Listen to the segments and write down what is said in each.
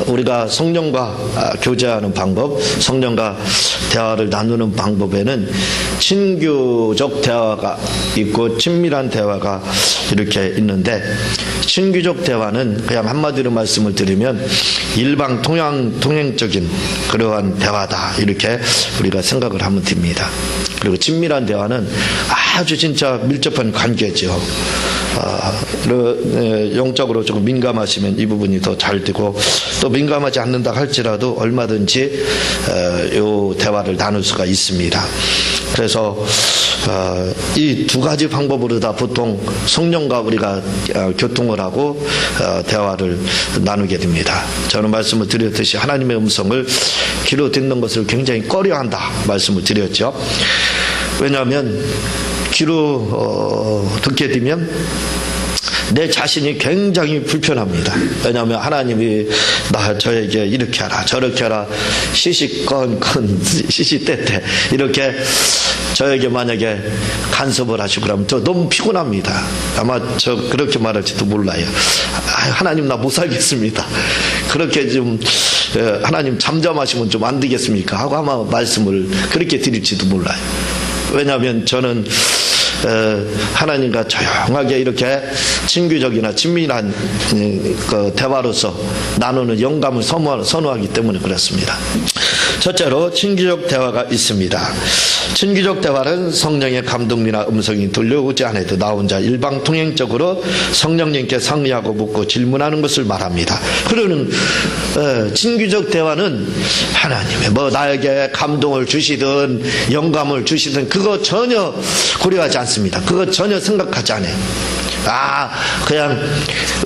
우리가 성령과 교제하는 방법, 성령과 대화를 나누는 방법에는 친교적 대화가 있고 친밀한 대화가 이렇게 있는데, 친교적 대화는 그냥 한마디로 말씀을 드리면 일방 통행적인 그러한 대화다, 이렇게 우리가 생각을 하면 됩니다. 그리고 친밀한 대화는 아주 진짜 밀접한 관계죠. 영적으로 조금 민감하시면 이 부분이 더 잘 되고, 또 민감하지 않는다 할지라도 얼마든지 이 대화를 나눌 수가 있습니다. 그래서 이 두 가지 방법으로 다 보통 성령과 우리가 교통을 하고 대화를 나누게 됩니다. 저는 말씀을 드렸듯이 하나님의 음성을 귀로 듣는 것을 굉장히 꺼려한다 말씀을 드렸죠. 왜냐하면 귀로 듣게 되면 내 자신이 굉장히 불편합니다. 왜냐하면 하나님이 저에게 이렇게 하라 저렇게 하라 시시건건 시시때때 이렇게 저에게 만약에 간섭을 하시고 그러면 저 너무 피곤합니다. 아마 저 그렇게 말할지도 몰라요. 하나님 나 못 살겠습니다. 그렇게 좀 하나님 잠잠하시면 좀 안 되겠습니까 하고 아마 말씀을 그렇게 드릴지도 몰라요. 왜냐하면 저는 하나님과 조용하게 이렇게 친교적이나 친밀한 그 대화로서 나누는 영감을 선호하기 때문에 그렇습니다. 첫째로 친교적 대화가 있습니다. 친교적 대화는 성령의 감동이나 음성이 들려오지 않아도 나 혼자 일방통행적으로 성령님께 상의하고 묻고 질문하는 것을 말합니다. 그러는 친교적 대화는 하나님의 나에게 감동을 주시든 영감을 주시든 그거 전혀 고려하지 않습니다. 그거 전혀 생각하지 않아요. 그냥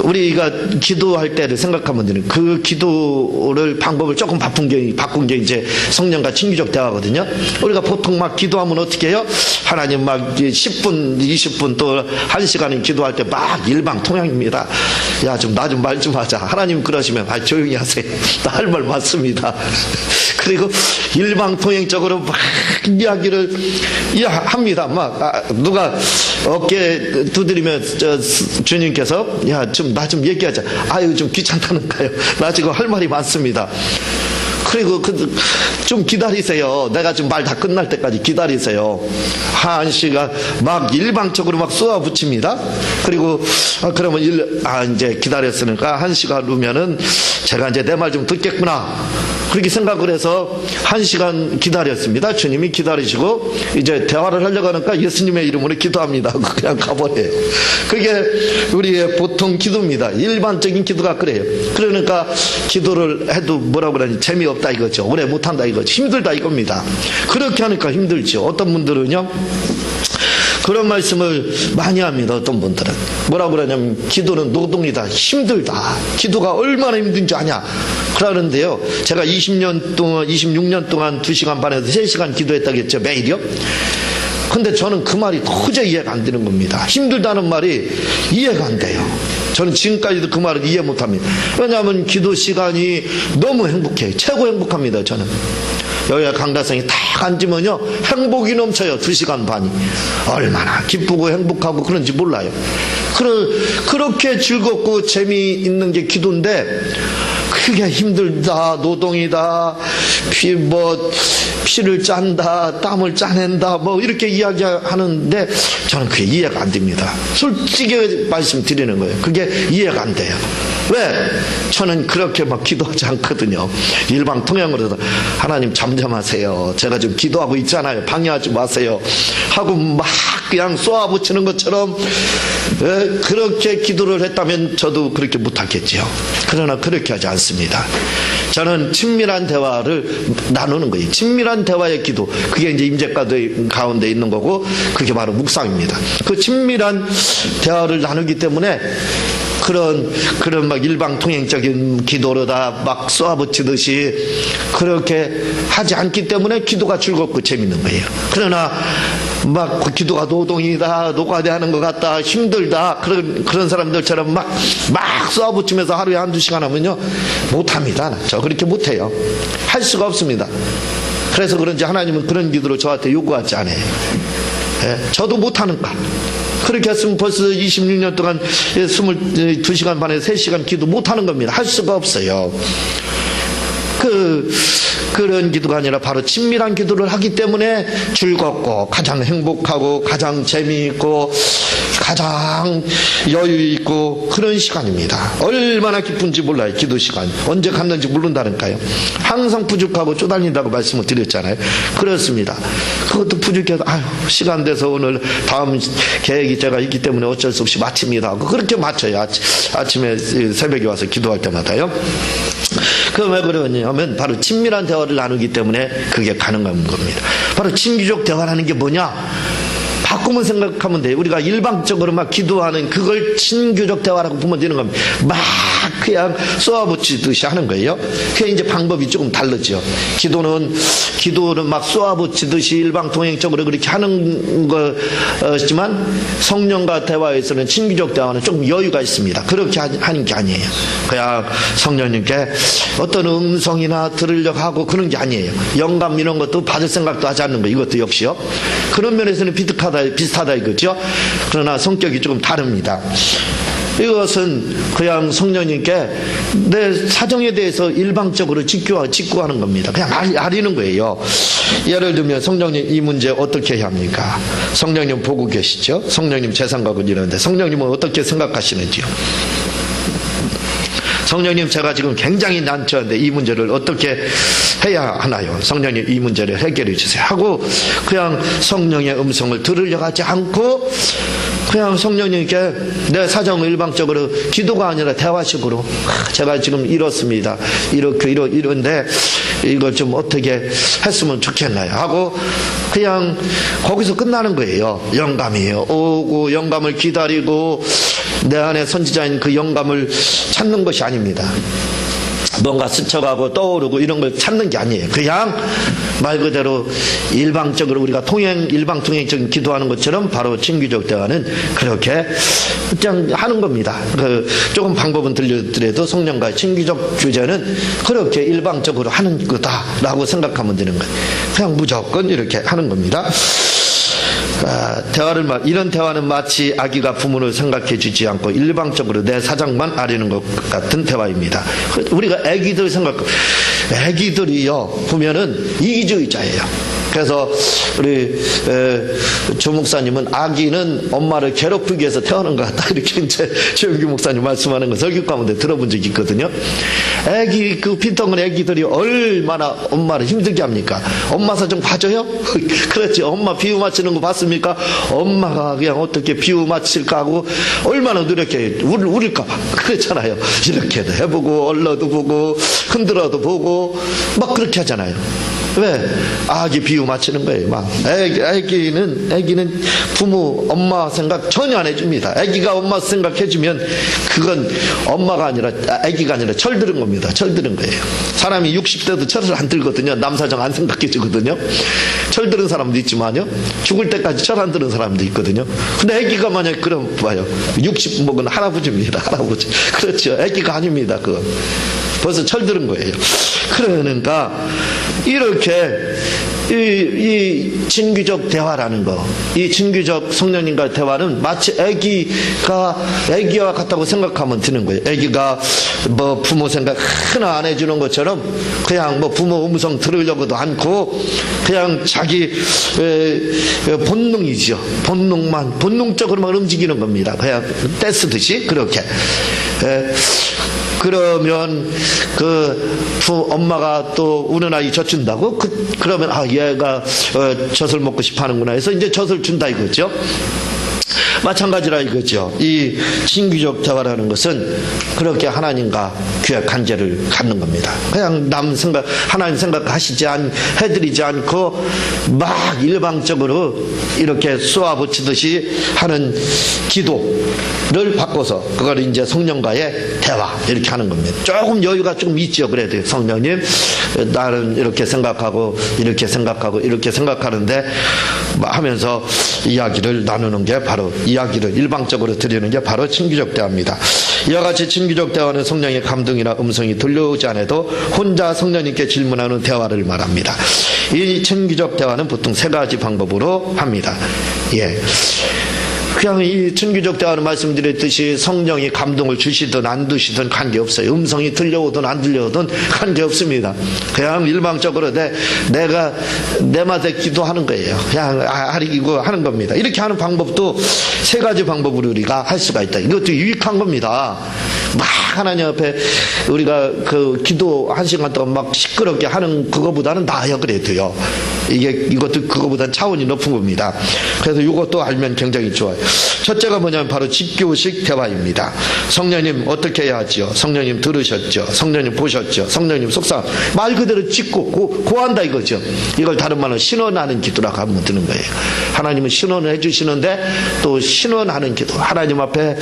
우리가 기도할 때를 생각하면 되는 그 기도를 방법을 조금 바꾼 게 이제 성령과 친교적 대화거든요. 우리가 보통 막 기도하면 어떻게 해요? 하나님 막 10분, 20분 또 1시간을 기도할 때 막 일방통행입니다. 야, 나 좀 말 좀 하자. 하나님 그러시면 조용히 하세요. 나 할 말 많습니다. 그리고 일방통행적으로 막 이야기를 합니다. 막 누가 어깨 두드리면 주님께서 나 좀 얘기하자. 좀 귀찮다는가요? 나 지금 할 말이 많습니다. 그리고 좀 기다리세요. 내가 좀 말 다 끝날 때까지 기다리세요. 1시간 막 일방적으로 막 쏘아붙입니다. 그리고 그러면 이제 기다렸으니까 1시간 후면은 제가 이제 내 말 좀 듣겠구나. 그렇게 생각을 해서 1시간 기다렸습니다. 주님이 기다리시고 이제 대화를 하려고 하니까 예수님의 이름으로 기도합니다. 그냥 가버려요. 그게 우리의 보통 기도입니다. 일반적인 기도가 그래요. 그러니까 기도를 해도 뭐라고 그러니 재미없다 이거죠. 오래 못한다 이거죠. 힘들다 이겁니다. 그렇게 하니까 힘들죠. 어떤 분들은요 그런 말씀을 많이 합니다. 어떤 분들은 뭐라고 그러냐면 기도는 노동이다, 힘들다, 기도가 얼마나 힘든지 아냐 그러는데요. 제가 26년 동안 2시간 반에서 3시간 기도했다겠죠, 매일이요. 근데 저는 그 말이 도저히 이해가 안 되는 겁니다. 힘들다는 말이 이해가 안 돼요. 저는 지금까지도 그 말을 이해 못합니다. 왜냐하면 기도 시간이 너무 행복해요. 최고 행복합니다. 저는 여기가 강다성이 딱 앉으면요 행복이 넘쳐요. 2시간 반이 얼마나 기쁘고 행복하고 그런지 몰라요. 그렇게 즐겁고 재미있는 게 기도인데 그게 힘들다, 노동이다, 피를 짠다, 땀을 짜낸다, 이렇게 이야기하는데 저는 그게 이해가 안 됩니다. 솔직히 말씀드리는 거예요. 그게 이해가 안 돼요. 왜? 저는 그렇게 막 기도하지 않거든요. 일방통행으로 하나님 잠잠하세요. 제가 좀 기도하고 있잖아요. 방해하지 마세요. 하고 막 그냥 쏘아붙이는 것처럼 그렇게 기도를 했다면 저도 그렇게 못하겠지요. 그러나 그렇게 하지 않습니다. 저는 친밀한 대화를 나누는 거예요. 친밀한 대화의 기도. 그게 이제 임재 가운데 있는 거고 그게 바로 묵상입니다. 그 친밀한 대화를 나누기 때문에 그런 막 일방통행적인 기도로다 막 쏘아붙이듯이 그렇게 하지 않기 때문에 기도가 즐겁고 재밌는 거예요. 그러나 막 기도가 노동이다, 노가대하는 것 같다, 힘들다 그런 사람들처럼 막 쏘아붙이면서 하루에 1-2시간 하면요 못합니다. 저 그렇게 못해요. 할 수가 없습니다. 그래서 그런지 하나님은 그런 기도로 저한테 요구하지 않아요. 저도 못하는가. 그렇게 했으면 벌써 26년 동안 22시간 반에 3시간 기도 못하는 겁니다. 할 수가 없어요. 그런 기도가 아니라 바로 친밀한 기도를 하기 때문에 즐겁고 가장 행복하고 가장 재미있고 가장 여유 있고 그런 시간입니다. 얼마나 기쁜지 몰라요. 기도 시간 언제 갔는지 모른다니까요. 항상 부족하고 쪼달린다고 말씀을 드렸잖아요. 그렇습니다. 그것도 부족해서 아유 시간 돼서 오늘 다음 계획이 제가 있기 때문에 어쩔 수 없이 마칩니다 하고 그렇게 마쳐요. 아침에 새벽에 와서 기도할 때마다요. 그 왜 그러냐면 바로 친밀한 대화를 나누기 때문에 그게 가능한 겁니다. 바로 친교적 대화라는 게 뭐냐? 바꾸면 생각하면 돼요. 우리가 일방적으로 막 기도하는 그걸 친교적 대화라고 보면 되는 겁니다. 막 그냥 쏘아붙이듯이 하는 거예요. 그게 이제 방법이 조금 다르죠. 기도는 막 쏘아붙이듯이 일방통행적으로 그렇게 하는 것이지만 성령과 대화에서는 친교적 대화는 좀 여유가 있습니다. 그렇게 하는 게 아니에요. 그냥 성령님께 어떤 음성이나 들으려고 하고 그런 게 아니에요. 영감 이런 것도 받을 생각도 하지 않는 거 이것도 역시요. 그런 면에서는 비슷하다 이거죠. 그러나 성격이 조금 다릅니다. 이것은 그냥 성령님께 내 사정에 대해서 일방적으로 직구하는 겁니다. 그냥 아리는 거예요. 예를 들면 성령님 이 문제 어떻게 해야 합니까? 성령님 보고 계시죠? 성령님 제 생각은 이런데 성령님은 어떻게 생각하시는지요? 성령님 제가 지금 굉장히 난처한데 이 문제를 어떻게 해야 하나요? 성령님 이 문제를 해결해 주세요 하고 그냥 성령의 음성을 들으려고 하지 않고 그냥 성령님께 내 사정을 일방적으로 기도가 아니라 대화식으로 제가 지금 이렇습니다. 이런데 이걸 좀 어떻게 했으면 좋겠나요? 하고 그냥 거기서 끝나는 거예요. 영감이 오고 영감을 기다리고 내 안에 선지자인 그 영감을 찾는 것이 아닙니다. 뭔가 스쳐가고 떠오르고 이런 걸 찾는 게 아니에요. 그냥 말 그대로 일방적으로 우리가 일방통행적인 기도하는 것처럼 바로 친교적 대화는 그렇게 그냥 하는 겁니다. 조금 방법은 들려드려도 성령과의 친교적 교제는 그렇게 일방적으로 하는 거다라고 생각하면 되는 거예요. 그냥 무조건 이렇게 하는 겁니다. 이런 대화는 마치 아기가 부모를 생각해 주지 않고 일방적으로 내 사정만 아리는 것 같은 대화입니다. 우리가 애기들이요 보면은 이기주의자예요. 그래서 우리 조 목사님은 아기는 엄마를 괴롭히기 위해서 태어난 것 같다 이렇게 이제 최영규 목사님 말씀하는 거 설교 가운데 들어본 적이 있거든요. 그 빈통은 애기들이 얼마나 엄마를 힘들게 합니까? 엄마 사정 봐줘요? 그렇지. 엄마 비유 맞추는 거 봤습니까? 엄마가 그냥 어떻게 비유 맞힐까 하고 얼마나 노력해 우릴까 봐 그렇잖아요. 이렇게도 해보고 얼러도 보고 흔들어도 보고 막 그렇게 하잖아요. 왜? 아기 비유 맞추는 거예요. 막 애기는 부모 엄마 생각 전혀 안 해줍니다. 애기가 엄마 생각해주면 그건 엄마가 아니라 애기가 아니라 철들은 겁니다. 철들은 거예요. 사람이 60대도 철을 안 들거든요. 남 사정 안 생각해주거든요. 철들은 사람도 있지만요, 죽을 때까지 철 안 드는 사람도 있거든요. 근데 애기가 만약 그럼 봐요, 60 먹은 할아버지입니다. 할아버지. 그렇죠. 애기가 아닙니다. 그건 벌써 철들은 거예요. 그러니까 이렇게 이 친교적 대화라는 거, 이 친교적 성령님과의 대화는 마치 애기와 같다고 생각하면 되는 거예요. 애기가 뭐 부모 생각 하나 안 해주는 것처럼 그냥 뭐 부모 음성 들으려고도 않고 그냥 자기 본능이죠. 본능적으로만 움직이는 겁니다. 그냥 떼쓰듯이 그렇게. 그러면 엄마가 또 우는 아이 젖준다고 그러면 얘가 젖을 먹고 싶어 하는구나 해서 이제 젖을 준다 이거죠. 마찬가지라 이거죠. 이 친교적 대화라는 것은 그렇게 하나님과 귀의 관계를 갖는 겁니다. 그냥 하나님 생각하시지 해드리지 않고 막 일방적으로 이렇게 쏘아붙이듯이 하는 기도를 바꿔서 그걸 이제 성령과의 대화 이렇게 하는 겁니다. 조금 여유가 좀 있죠. 그래도 성령님 나는 이렇게 생각하고 이렇게 생각하는데 하면서 이야기를 나누는 게 바로 이야기를 일방적으로 드리는 게 바로 친교적 대화입니다. 이와 같이 친교적 대화는 성령의 감동이나 음성이 들려오지 않아도 혼자 성령님께 질문하는 대화를 말합니다. 이 친교적 대화는 보통 세 가지 방법으로 합니다. 그냥 이 친교적 대화는 말씀드렸듯이 성령이 감동을 주시든 안 주시든 관계없어요. 음성이 들려오든 안 들려오든 관계없습니다. 그냥 일방적으로 내가 내 맛에 기도하는 거예요. 그냥 아리기고 하는 겁니다. 이렇게 하는 방법도 세 가지 방법으로 우리가 할 수가 있다. 이것도 유익한 겁니다. 막 하나님 앞에 우리가 그 기도 한 시간 동안 막 시끄럽게 하는 그거보다는 나아요. 그래도요. 이것도 그거보다 차원이 높은 겁니다. 그래서 이것도 알면 굉장히 좋아요. 첫째가 뭐냐면 바로 직교식 대화입니다. 성령님 어떻게 해야 하지요? 성령님 들으셨죠? 성령님 보셨죠? 성령님 속상 말 그대로 찍고 고한다 이거죠. 이걸 다른 말로 신원하는 기도라고 하면 되는 거예요. 하나님은 신원을 해주시는데 또 신원하는 기도, 하나님 앞에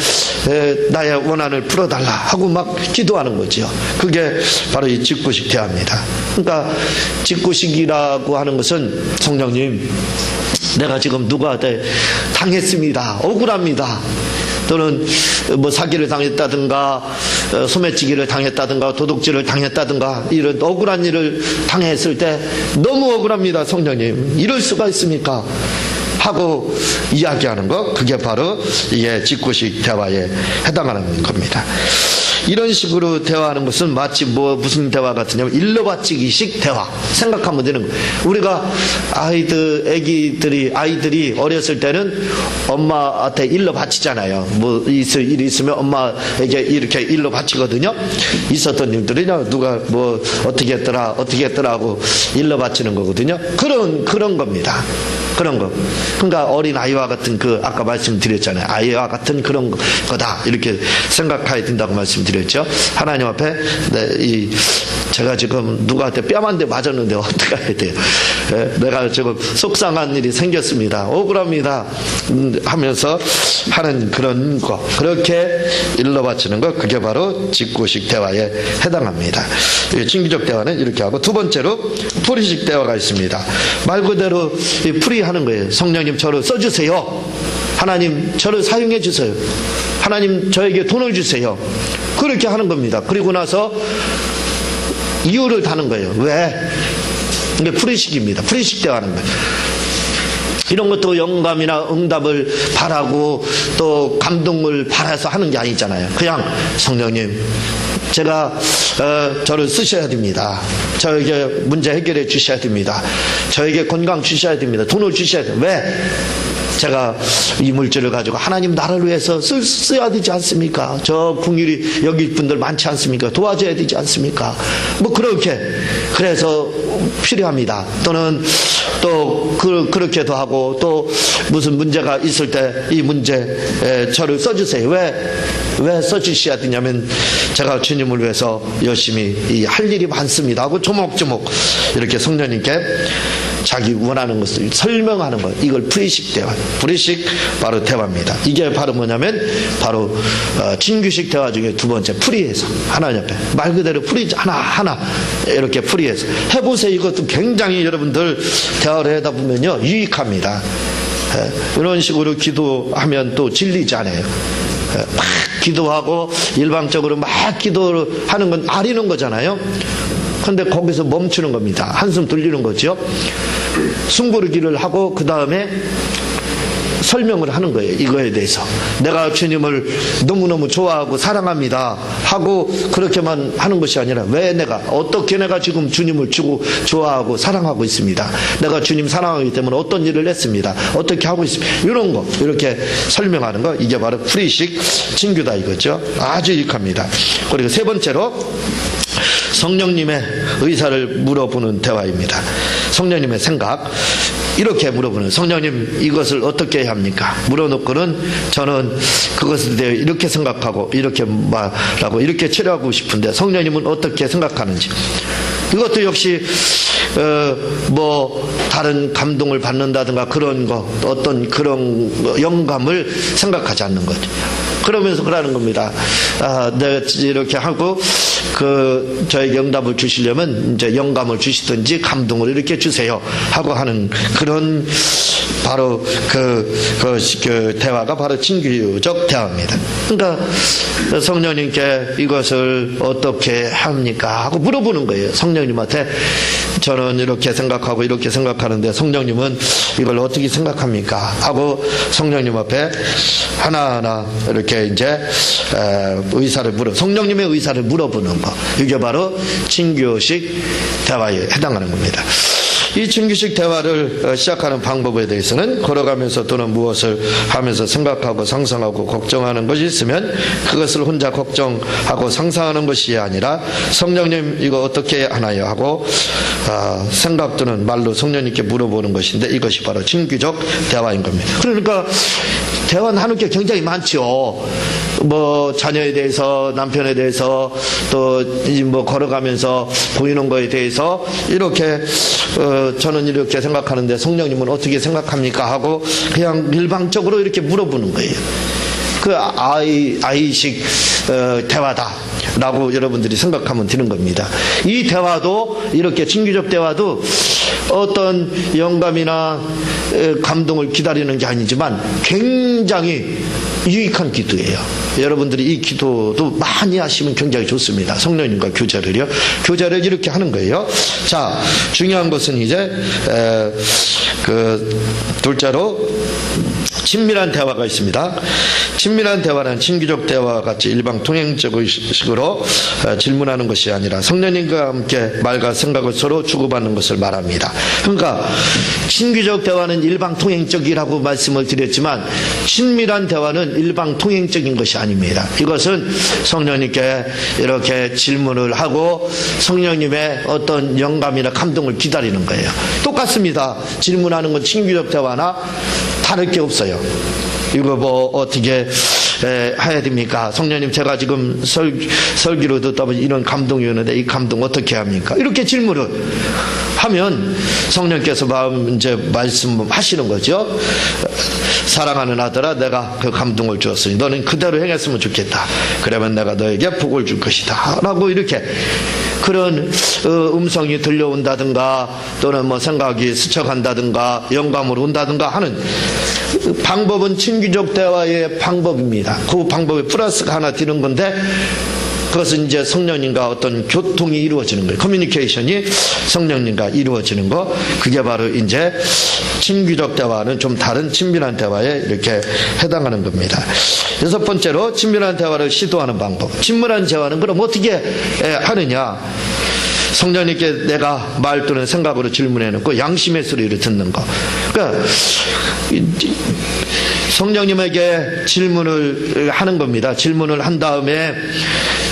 나의 원한을 풀어달라 하고 막 기도하는 거죠. 그게 바로 이 직구식 대화입니다. 그러니까 직구식이라고 하는 것은 성령님 내가 지금 누구한테 당했습니다. 억울합니다. 또는 뭐 사기를 당했다든가 소매치기를 당했다든가 도둑질을 당했다든가 이런 억울한 일을 당했을 때 너무 억울합니다. 성령님 이럴 수가 있습니까? 하고 이야기하는 거, 그게 바로 이게 직구식 대화에 해당하는 겁니다. 이런 식으로 대화하는 것은 마치 무슨 대화 같으냐면 일러바치기식 대화. 생각하면 되는 거예요. 우리가 아이들이 어렸을 때는 엄마한테 일러바치잖아요. 뭐 일이 있으면 엄마에게 이렇게 일러바치거든요. 있었던 일들이냐 누가 뭐 어떻게 했더라 하고 일러바치는 거거든요. 그런 겁니다. 그런 거. 그러니까 어린 아이와 같은 아까 말씀드렸잖아요. 아이와 같은 그런 거다. 이렇게 생각해야 된다고 말씀드렸죠. 하나님 앞에 제가 지금 누구한테 뺨 한 대 맞았는데 어떻게 해야 돼요? 내가 지금 속상한 일이 생겼습니다. 억울합니다. 하면서 하는 그런 거. 그렇게 일러바치는 거. 그게 바로 직구식 대화에 해당합니다. 친교적 대화는 이렇게 하고, 두 번째로 풀이식 대화가 있습니다. 말 그대로 풀이하는 거예요. 성령님 저를 써주세요. 하나님 저를 사용해 주세요. 하나님 저에게 돈을 주세요. 그렇게 하는 겁니다. 그리고 나서 이유를 다는 거예요. 왜? 이게 풀이식입니다. 풀이식 대화하는 거예요. 이런 것도 영감이나 응답을 바라고 또 감동을 바라서 하는 게 아니잖아요. 그냥 성령님 제가 저를 쓰셔야 됩니다. 저에게 문제 해결해 주셔야 됩니다. 저에게 건강 주셔야 됩니다. 돈을 주셔야 됩니다. 왜? 제가 이 물질을 가지고 하나님 나라를 위해서 써야 되지 않습니까? 저 국률이 여기 분들 많지 않습니까? 도와줘야 되지 않습니까? 뭐 그렇게 그래서 필요합니다. 또는 또 그렇게도 하고, 또 무슨 문제가 있을 때 이 문제 저를 써주세요. 왜 써주셔야 되냐면 제가 주님을 위해서 열심히 할 일이 많습니다 하고 조목조목 이렇게 성령님께 자기 원하는 것을 설명하는 것. 이걸 풀이식 대화. 풀이식 바로 대화입니다. 이게 바로 뭐냐면 바로 친교식 대화 중에 두 번째, 풀이해서 하나님 앞에 말 그대로 풀이 하나 이렇게 풀이해서 해보세요. 이것도 굉장히 여러분들 대화를 하다 보면요 유익합니다. 이런 식으로 기도하면 또 질리지 않아요. 막 기도하고 일방적으로 막 기도를 하는 건 아리는 거잖아요. 근데 거기서 멈추는 겁니다. 한숨 돌리는 거죠. 숨고르기를 하고 그 다음에 설명을 하는 거예요. 이거에 대해서 내가 주님을 너무너무 좋아하고 사랑합니다 하고 그렇게만 하는 것이 아니라 왜 어떻게 내가 지금 주님을 좋아하고 사랑하고 있습니다. 내가 주님 사랑하기 때문에 어떤 일을 했습니다. 어떻게 하고 있습니다. 이런 거 이렇게 설명하는 거, 이게 바로 풀이식 친교다 이거죠. 아주 유익합니다. 그리고 세 번째로 성령님의 의사를 물어보는 대화입니다. 성령님의 생각, 이렇게 물어보는, 성령님 이것을 어떻게 해야 합니까? 물어놓고는 저는 그것에 대해 이렇게 생각하고 이렇게 말하고 이렇게 치료하고 싶은데 성령님은 어떻게 생각하는지. 이것도 역시 다른 감동을 받는다든가 그런 거, 어떤 그런 영감을 생각하지 않는 거죠. 그러면서 그러는 겁니다. 내가 이렇게 하고 저에게 응답을 주시려면 이제 영감을 주시든지 감동을 이렇게 주세요 하고 하는 그런 바로 그 대화가 바로 친교적 대화입니다. 그러니까 성령님께 이것을 어떻게 합니까? 하고 물어보는 거예요. 성령님한테 저는 이렇게 생각하고 이렇게 생각하는데 성령님은 이걸 어떻게 생각합니까? 하고 성령님 앞에 하나하나 이렇게 이제 성령님의 의사를 물어보는 거. 이게 바로 친교식 대화에 해당하는 겁니다. 이 친교식 대화를 시작하는 방법에 대해서는 걸어가면서 또는 무엇을 하면서 생각하고 상상하고 걱정하는 것이 있으면 그것을 혼자 걱정하고 상상하는 것이 아니라 성령님 이거 어떻게 하나요? 하고 생각 또는 말로 성령님께 물어보는 것인데 이것이 바로 친교적 대화인 겁니다. 그러니까 대화하는 게 굉장히 많죠. 뭐 자녀에 대해서, 남편에 대해서, 또 뭐 걸어가면서 보이는 거에 대해서 이렇게 저는 이렇게 생각하는데 성령님은 어떻게 생각합니까? 하고 그냥 일방적으로 이렇게 물어보는 거예요. 그 아이식 대화다라고 여러분들이 생각하면 되는 겁니다. 이 대화도 이렇게 친교적 대화도 어떤 영감이나 감동을 기다리는 게 아니지만 굉장히 유익한 기도예요. 여러분들이 이 기도도 많이 하시면 굉장히 좋습니다. 성령님과 교제를 이렇게 하는 거예요. 자, 중요한 것은 이제 둘째로 친밀한 대화가 있습니다. 친밀한 대화는 친교적 대화와 같이 일방 통행적으로 질문하는 것이 아니라 성령님과 함께 말과 생각을 서로 주고받는 것을 말합니다. 그러니까 친교적 대화는 일방 통행적이라고 말씀을 드렸지만 친밀한 대화는 일방 통행적인 것이 아닙니다. 이것은 성령님께 이렇게 질문을 하고 성령님의 어떤 영감이나 감동을 기다리는 거예요. 똑같습니다. 질문하는 건 친교적 대화나 다를 게 없어요. 이거 뭐 어떻게 해야 됩니까? 성령님 제가 지금 설교로 듣다 보니 이런 감동이 오는데 이 감동 어떻게 합니까? 이렇게 질문을 하면 성령께서 이제 말씀하시는 거죠. 사랑하는 아들아 내가 그 감동을 주었으니 너는 그대로 행했으면 좋겠다. 그러면 내가 너에게 복을 줄 것이다. 라고 이렇게 그런 음성이 들려온다든가 또는 뭐 생각이 스쳐간다든가 영감으로 온다든가 하는 방법은 친교적 대화의 방법입니다. 그 방법에 플러스가 하나 되는 건데 그것은 이제 성령님과 어떤 교통이 이루어지는 거예요. 커뮤니케이션이 성령님과 이루어지는 거. 그게 바로 이제 친교적 대화는 좀 다른 친밀한 대화에 이렇게 해당하는 겁니다. 여섯 번째로 친밀한 대화를 시도하는 방법. 친밀한 대화는 그럼 어떻게 하느냐? 성령님께 내가 말 또는 생각으로 질문해놓고 양심의 소리를 듣는 거. 그러니까 성령님에게 질문을 하는 겁니다. 질문을 한 다음에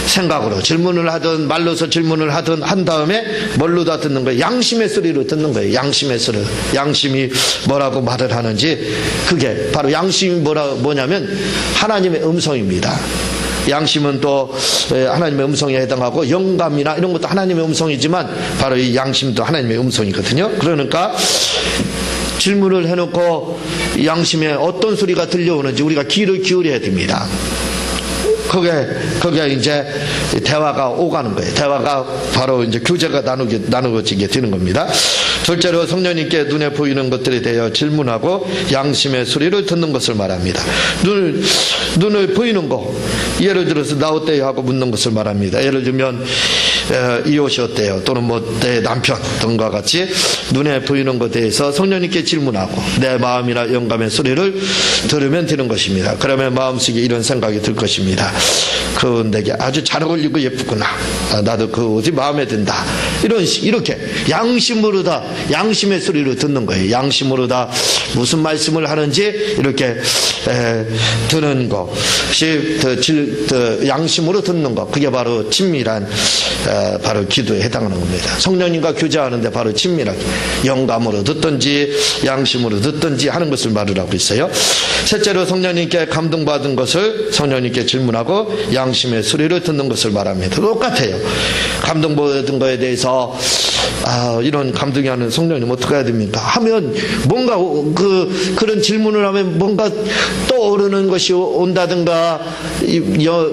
생각으로 질문을 하든 말로서 질문을 하든 한 다음에 뭘로 다 듣는 거예요? 양심의 소리로 듣는 거예요. 양심의 소리. 양심이 뭐라고 말을 하는지 그게 바로 양심이 뭐냐면 하나님의 음성입니다. 양심은 또 하나님의 음성에 해당하고 영감이나 이런 것도 하나님의 음성이지만 바로 이 양심도 하나님의 음성이거든요. 그러니까 질문을 해놓고 양심에 어떤 소리가 들려오는지 우리가 귀를 기울여야 됩니다. 그게 이제 대화가 오가는 거예요. 대화가 바로 이제 교제가 나누어지게 되는 겁니다. 둘째로 성령님께 눈에 보이는 것들에 대하여 질문하고 양심의 소리를 듣는 것을 말합니다. 눈을 보이는 거, 예를 들어서 나 어때요? 하고 묻는 것을 말합니다. 예를 들면 이 옷이 어때요? 또는 뭐 내 남편 등과 같이 눈에 보이는 것에 대해서 성령님께 질문하고 내 마음이나 영감의 소리를 들으면 되는 것입니다. 그러면 마음속에 이런 생각이 들 것입니다. 그 내게 아주 잘 어울리고 예쁘구나. 나도 그 옷이 마음에 든다. 이렇게 양심으로 다 양심의 소리를 듣는 거예요. 양심으로 다 무슨 말씀을 하는지 이렇게 듣는 것이 양심으로 듣는 것. 그게 바로 친밀한 바로 기도에 해당하는 겁니다. 성령님과 교제하는데 바로 친밀하게 영감으로 듣든지 양심으로 듣든지 하는 것을 말을 하고 있어요. 셋째로 성령님께 감동받은 것을 성령님께 질문하고 양심의 소리를 듣는 것을 말합니다. 똑같아요. 감동받은 것에 대해서 이런 감동이 하는 성령님 어떻게 해야 됩니까? 하면 뭔가 그런 질문을 하면 뭔가 떠오르는 것이 온다든가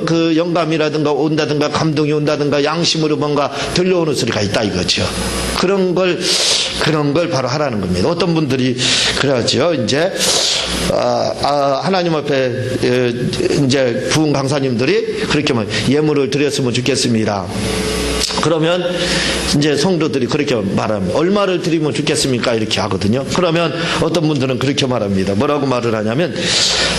그 영감이라든가 온다든가 감동이 온다든가 양심으로 뭔가 들려오는 소리가 있다 이거죠. 그런 걸 그런 걸 바로 하라는 겁니다. 어떤 분들이 그러죠. 이제 하나님 앞에 이제 부흥 강사님들이 그렇게 예물을 드렸으면 좋겠습니다. 그러면 이제 성도들이 그렇게 말합니다. 얼마를 드리면 좋겠습니까? 이렇게 하거든요. 그러면 어떤 분들은 그렇게 말합니다. 뭐라고 말을 하냐면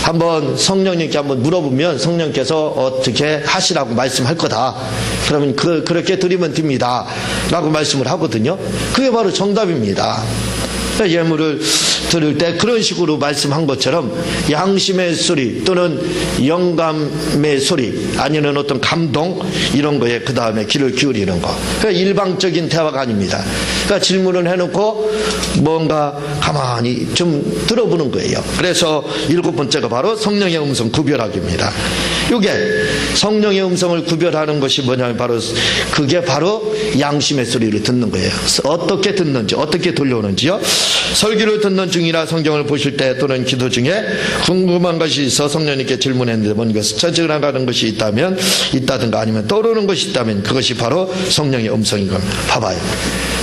한번 성령님께 한번 물어보면 성령께서 어떻게 하시라고 말씀할 거다. 그러면 그렇게 드리면 됩니다. 라고 말씀을 하거든요. 그게 바로 정답입니다. 예물을 들을 때 그런 식으로 말씀한 것처럼 양심의 소리 또는 영감의 소리 아니면 어떤 감동 이런 거에 그 다음에 귀를 기울이는 거. 그러니까 일방적인 대화가 아닙니다. 그러니까 질문을 해놓고 뭔가 가만히 좀 들어보는 거예요. 그래서 7번째가 바로 성령의 음성 구별하기입니다. 이게 성령의 음성을 구별하는 것이 뭐냐면 바로 그게 바로 양심의 소리를 듣는 거예요. 어떻게 듣는지 어떻게 들려오는지요. 설교를 듣는 중이나 성경을 보실 때 또는 기도 중에 궁금한 것이 있어 성령님께 질문했는데 뭔가 스쳐 나가는 것이 있다든가 아니면 떠오르는 것이 있다면 그것이 바로 성령의 음성인 겁니다. 봐봐요.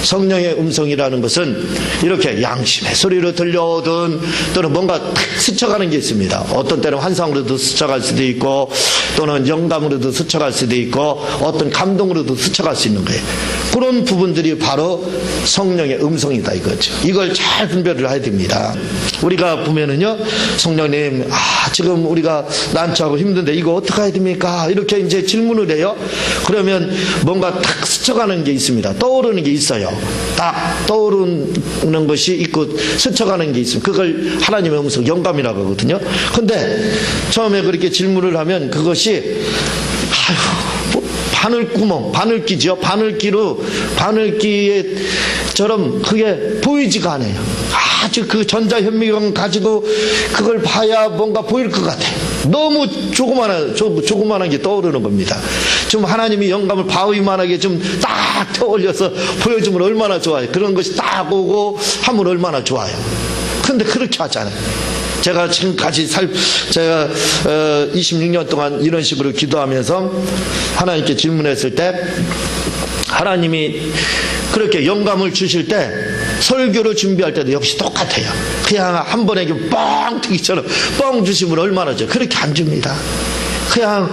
성령의 음성이라는 것은 이렇게 양심의 소리로 들려오든 또는 뭔가 탁 스쳐가는 게 있습니다. 어떤 때는 환상으로도 스쳐갈 수도 있고 또는 영감으로도 스쳐갈 수도 있고 어떤 감동으로도 스쳐갈 수 있는 거예요. 그런 부분들이 바로 성령의 음성이다 이거죠. 이걸 잘 분별을 해야 됩니다. 우리가 보면은요, 성령님, 지금 우리가 난처하고 힘든데 이거 어떻게 해야 됩니까? 이렇게 이제 질문을 해요. 그러면 뭔가 탁 스쳐가는 게 있습니다. 떠오르는 게 있어요. 딱 떠오르는 것이 있고 스쳐가는 게 있습니다. 그걸 하나님의 음성, 영감이라고 하거든요. 근데 처음에 그렇게 질문을 하면 그것이 바늘구멍, 바늘기죠. 바늘기처럼 그게 보이지가 않아요. 아주 그 전자현미경 가지고 그걸 봐야 뭔가 보일 것 같아요. 너무 조그만한 게 떠오르는 겁니다. 좀 하나님이 영감을 바위만하게 좀 딱 떠올려서 보여주면 얼마나 좋아요. 그런 것이 딱 오고 하면 얼마나 좋아요. 근데 그렇게 하잖아요. 제가 지금까지 제가 26년 동안 이런 식으로 기도하면서 하나님께 질문했을 때 하나님이 그렇게 영감을 주실 때 설교를 준비할 때도 역시 똑같아요. 그냥 한 번에 뻥 튀기처럼 뻥 주시면 얼마나 좋아요. 그렇게 안 줍니다. 그냥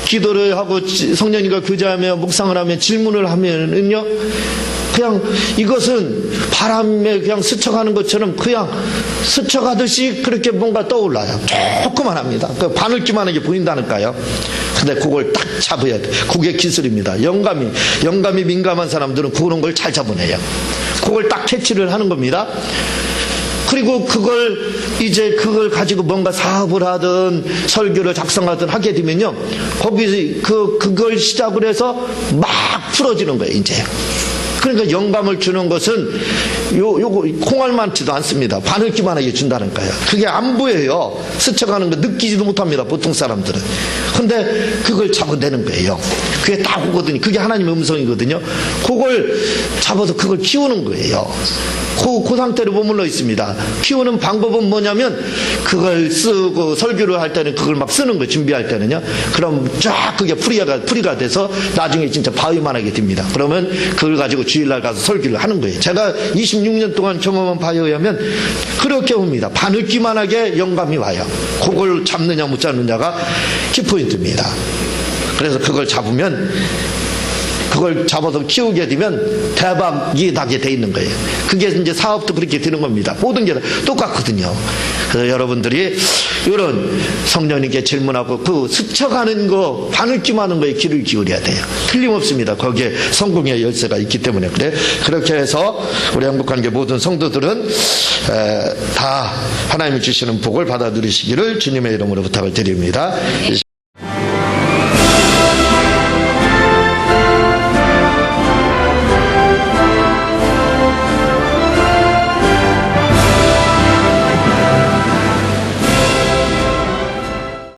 기도를 하고 성령님과 교제하며 묵상을 하며 질문을 하면은요, 그냥 이것은 바람에 그냥 스쳐가는 것처럼 그냥 스쳐가듯이 그렇게 뭔가 떠올라요. 조그만 합니다. 그 바늘기만하게 보인다니까요. 근데 그걸 딱 잡아야 돼. 그게 기술입니다. 영감이 민감한 사람들은 그런 걸 잘 잡아내요. 그걸 딱 캐치를 하는 겁니다. 그리고 그걸 가지고 뭔가 사업을 하든 설교를 작성하든 하게 되면요, 거기 그걸 시작을 해서 막 풀어지는 거예요, 이제. 그러니까 영감을 주는 것은 요거 콩알만치도 않습니다. 바늘기만하게 준다니까요. 그게 안 보여요. 스쳐가는 거 느끼지도 못합니다, 보통 사람들은. 근데 그걸 잡아내는 거예요. 그게 딱 오거든요. 그게 하나님의 음성이거든요. 그걸 잡아서 그걸 키우는 거예요. 그 상태로 머물러 있습니다. 키우는 방법은 뭐냐면 그걸 쓰고 설교를 할 때는 그걸 막 쓰는 거예요. 준비할 때는요. 그럼 쫙 그게 풀이가 돼서 나중에 진짜 바위만하게 됩니다. 그러면 그걸 가지고 주일날 가서 설교를 하는 거예요. 제가 26년 동안 경험한 바에 의하면 그렇게 옵니다. 바늘기만하게 영감이 와요. 그걸 잡느냐 못 잡느냐가 키포인트입니다. 그래서 그걸 잡으면, 그걸 잡아서 키우게 되면 대박이 나게 돼 있는 거예요. 그게 이제 사업도 그렇게 되는 겁니다. 모든 게 똑같거든요. 그래서 여러분들이 이런 성령님께 질문하고 그 스쳐가는 거, 바늘기만한 거에 귀를 기울여야 돼요. 틀림없습니다. 거기에 성공의 열쇠가 있기 때문에. 그렇게 해서 우리 한국관계 모든 성도들은 다 하나님이 주시는 복을 받아 누리시기를 주님의 이름으로 부탁을 드립니다.